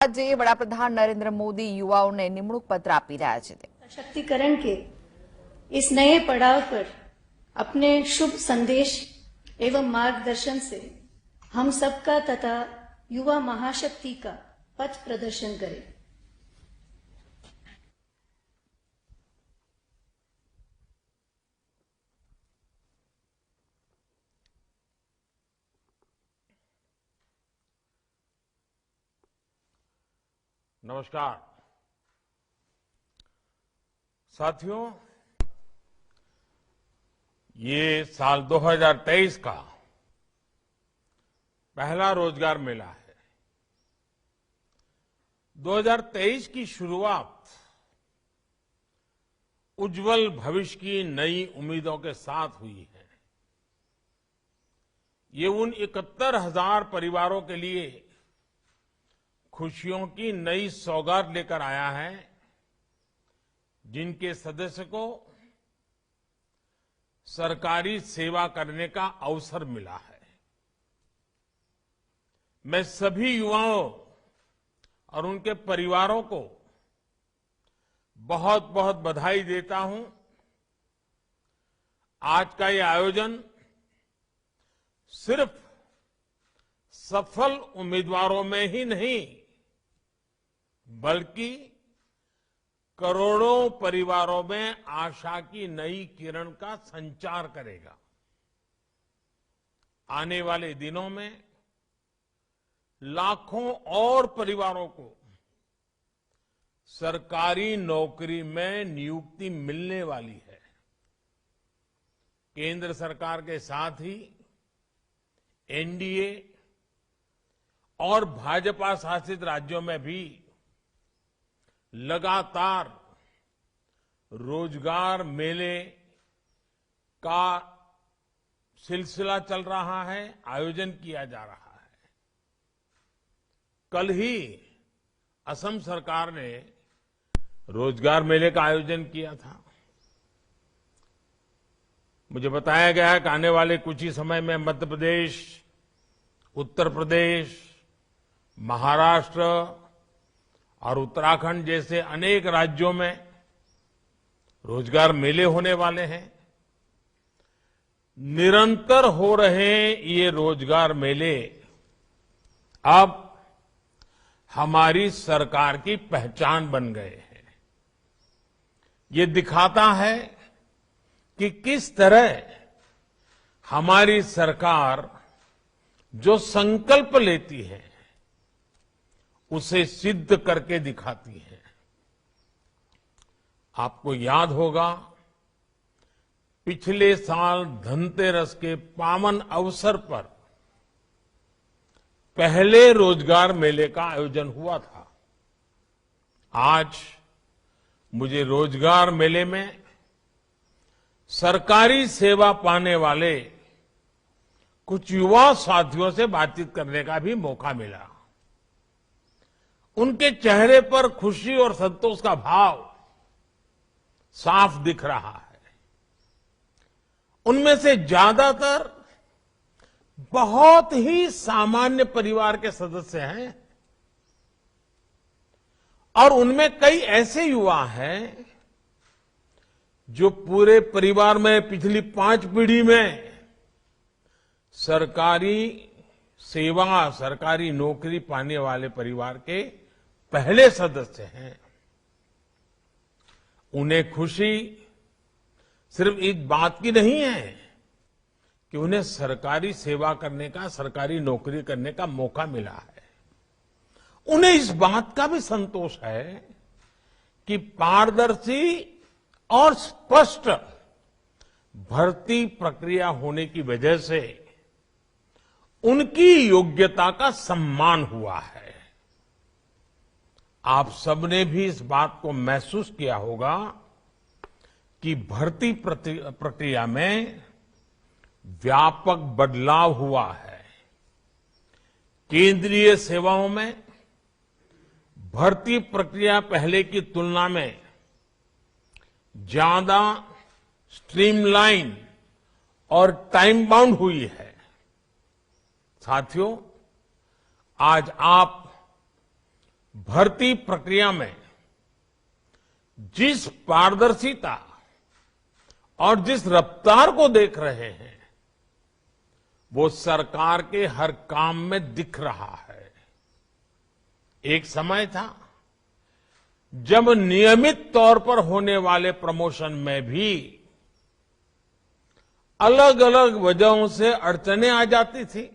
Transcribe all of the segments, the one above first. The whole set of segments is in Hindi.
આજે વડાપ્રધાન નરેન્દ્ર મોદી યુવાઓને નિમણૂક પત્ર આપી રહ્યા છે। सशक्तिकरण के इस नए पड़ाव पर अपने शुभ संदेश एवं मार्गदर्शन से हम सबका तथा युवा महाशक्ति का पथ प्रदर्शन करें। नमस्कार साथियों, ये साल 2023 का पहला रोजगार मेला है। 2023 की शुरुआत उज्जवल भविष्य की नई उम्मीदों के साथ हुई है। ये उन 71,000 परिवारों के लिए खुशियों की नई सौगात लेकर आया है जिनके सदस्य को सरकारी सेवा करने का अवसर मिला है। मैं सभी युवाओं और उनके परिवारों को बहुत बहुत बधाई देता हूं। आज का ये आयोजन सिर्फ सफल उम्मीदवारों में ही नहीं बल्कि करोड़ों परिवारों में आशा की नई किरण का संचार करेगा। आने वाले दिनों में लाखों और परिवारों को सरकारी नौकरी में नियुक्ति मिलने वाली है। केंद्र सरकार के साथ ही एनडीए और भाजपा शासित राज्यों में भी लगातार रोजगार मेले का सिलसिला चल रहा है, आयोजन किया जा रहा है। कल ही असम सरकार ने रोजगार मेले का आयोजन किया था। मुझे बताया गया है कि आने वाले कुछ ही समय में मध्य प्रदेश, उत्तर प्रदेश, महाराष्ट्र और उत्तराखंड जैसे अनेक राज्यों में रोजगार मेले होने वाले हैं। निरंतर हो रहे ये रोजगार मेले अब हमारी सरकार की पहचान बन गए हैं। ये दिखाता है कि किस तरह हमारी सरकार जो संकल्प लेती है उसे सिद्ध करके दिखाती है। आपको याद होगा, पिछले साल धनतेरस के पावन अवसर पर पहले रोजगार मेले का आयोजन हुआ था। आज मुझे रोजगार मेले में सरकारी सेवा पाने वाले कुछ युवा साथियों से बातचीत करने का भी मौका मिला। उनके चेहरे पर खुशी और संतोष का भाव साफ दिख रहा है। उनमें से ज्यादातर बहुत ही सामान्य परिवार के सदस्य हैं और उनमें कई ऐसे युवा हैं जो पूरे परिवार में पिछली 5 पीढ़ी में सरकारी सेवा, सरकारी नौकरी पाने वाले परिवार के पहले सदस्य हैं। उन्हें खुशी सिर्फ इस बात की नहीं है कि उन्हें सरकारी सेवा करने का, सरकारी नौकरी करने का मौका मिला है। उन्हें इस बात का भी संतोष है कि पारदर्शी और स्पष्ट भर्ती प्रक्रिया होने की वजह से उनकी योग्यता का सम्मान हुआ है। आप सबने भी इस बात को महसूस किया होगा कि भर्ती प्रक्रिया में व्यापक बदलाव हुआ है। केंद्रीय सेवाओं में भर्ती प्रक्रिया पहले की तुलना में ज्यादा स्ट्रीमलाइन और टाइम बाउंड हुई है। साथियों, आज आप भर्ती प्रक्रिया में जिस पारदर्शिता और जिस रफ्तार को देख रहे हैं वो सरकार के हर काम में दिख रहा है। एक समय था जब नियमित तौर पर होने वाले प्रमोशन में भी अलग अलग वजहों से अड़चनें आ जाती थी।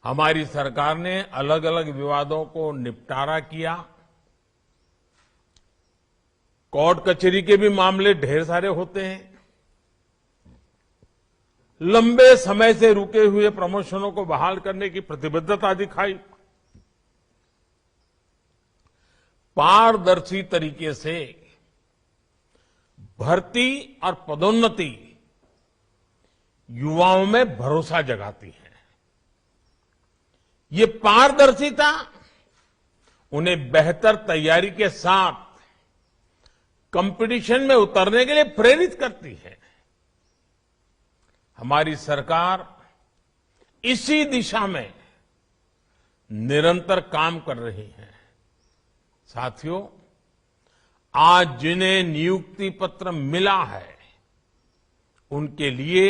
हमारी सरकार ने अलग अलग विवादों को निपटारा किया। कोर्ट कचहरी के भी मामले ढेर सारे होते हैं। लंबे समय से रुके हुए प्रमोशनों को बहाल करने की प्रतिबद्धता दिखाई। पारदर्शी तरीके से भर्ती और पदोन्नति युवाओं में भरोसा जगाती है। ये पारदर्शिता उन्हें बेहतर तैयारी के साथ कंपटीशन में उतरने के लिए प्रेरित करती है। हमारी सरकार इसी दिशा में निरंतर काम कर रही है। साथियों, आज जिन्हें नियुक्ति पत्र मिला है उनके लिए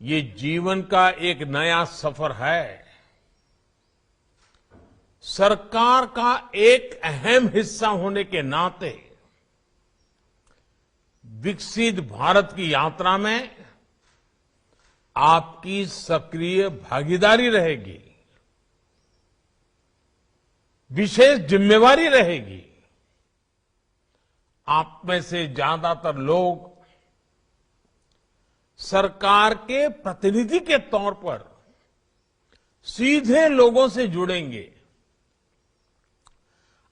ये जीवन का एक नया सफर है। सरकार का एक अहम हिस्सा होने के नाते विकसित भारत की यात्रा में आपकी सक्रिय भागीदारी रहेगी, विशेष जिम्मेवारी रहेगी। आप में से ज्यादातर लोग सरकार के प्रतिनिधि के तौर पर सीधे लोगों से जुड़ेंगे।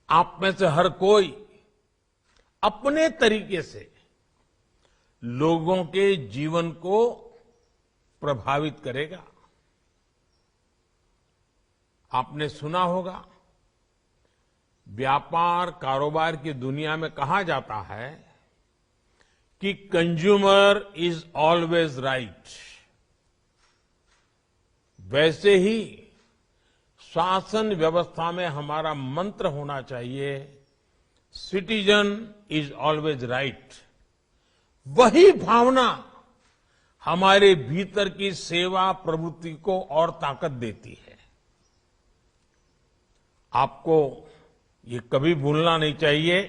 आप में से हर कोई अपने तरीके से लोगों के जीवन को प्रभावित करेगा। आपने सुना होगा, व्यापार कारोबार की दुनिया में कहा जाता है कि कंज्यूमर इज ऑलवेज राइट। वैसे ही शासन व्यवस्था में हमारा मंत्र होना चाहिए, सिटीजन इज ऑलवेज राइट। वही भावना हमारे भीतर की सेवा प्रवृत्ति को और ताकत देती है। आपको ये कभी भूलना नहीं चाहिए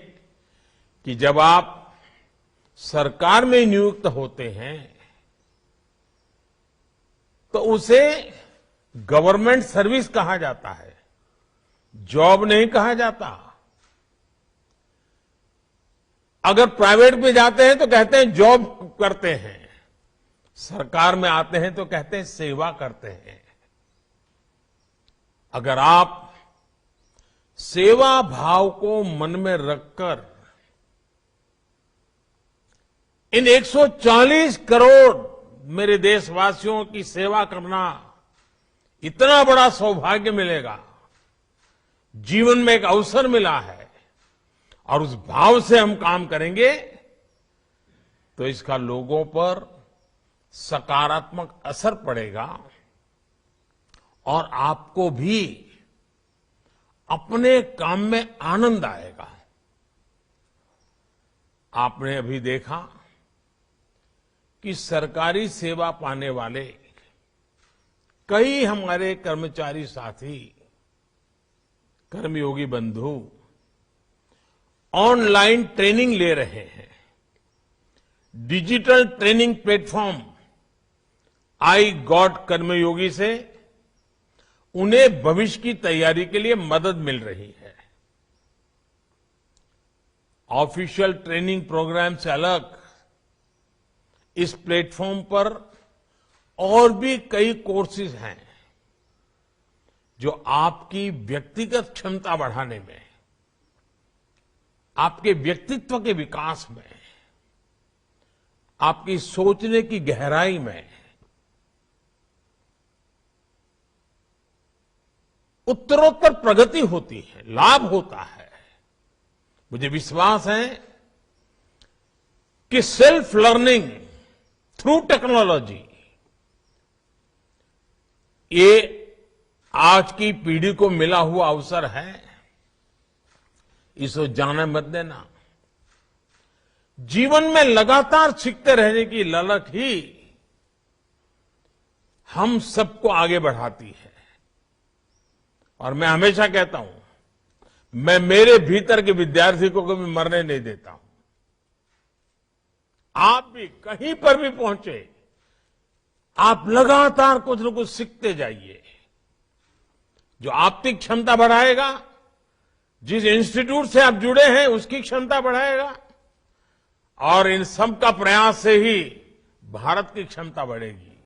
कि जब आप सरकार में नियुक्त होते हैं तो उसे गवर्नमेंट सर्विस कहा जाता है, जॉब नहीं कहा जाता। अगर प्राइवेट में जाते हैं तो कहते हैं जॉब करते हैं, सरकार में आते हैं तो कहते हैं सेवा करते हैं। अगर आप सेवा भाव को मन में रखकर इन 140 करोड़ मेरे देशवासियों की सेवा करना इतना बड़ा सौभाग्य मिलेगा, जीवन में एक अवसर मिला है और उस भाव से हम काम करेंगे तो इसका लोगों पर सकारात्मक असर पड़ेगा और आपको भी अपने काम में आनंद आएगा। आपने अभी देखा कि सरकारी सेवा पाने वाले कई हमारे कर्मचारी साथी, कर्मयोगी बंधु ऑनलाइन ट्रेनिंग ले रहे हैं। Digital training platform iGOT Karmayogi से उन्हें भविष्य की तैयारी के लिए मदद मिल रही है। ऑफिशियल ट्रेनिंग प्रोग्राम से अलग इस प्लेटफॉर्म पर और भी कई कोर्सेज हैं जो आपकी व्यक्तिगत क्षमता बढ़ाने में, आपके व्यक्तित्व के विकास में, आपकी सोचने की गहराई में उत्तरोत्तर प्रगति होती है, लाभ होता है। मुझे विश्वास है कि सेल्फ लर्निंग थ्रू टेक्नोलॉजी ये आज की पीढ़ी को मिला हुआ अवसर है, इसको जाने मत देना। जीवन में लगातार सीखते रहने की ललक ही हम सबको आगे बढ़ाती है। और मैं हमेशा कहता हूं, मैं मेरे भीतर के विद्यार्थी को कभी मरने नहीं देता हूं। आप भी कहीं पर भी पहुंचे, आप लगातार कुछ न कुछ सीखते जाइए, जो आपकी क्षमता बढ़ाएगा, जिस इंस्टीट्यूट से आप जुड़े हैं उसकी क्षमता बढ़ाएगा, और इन सब का प्रयास से ही भारत की क्षमता बढ़ेगी।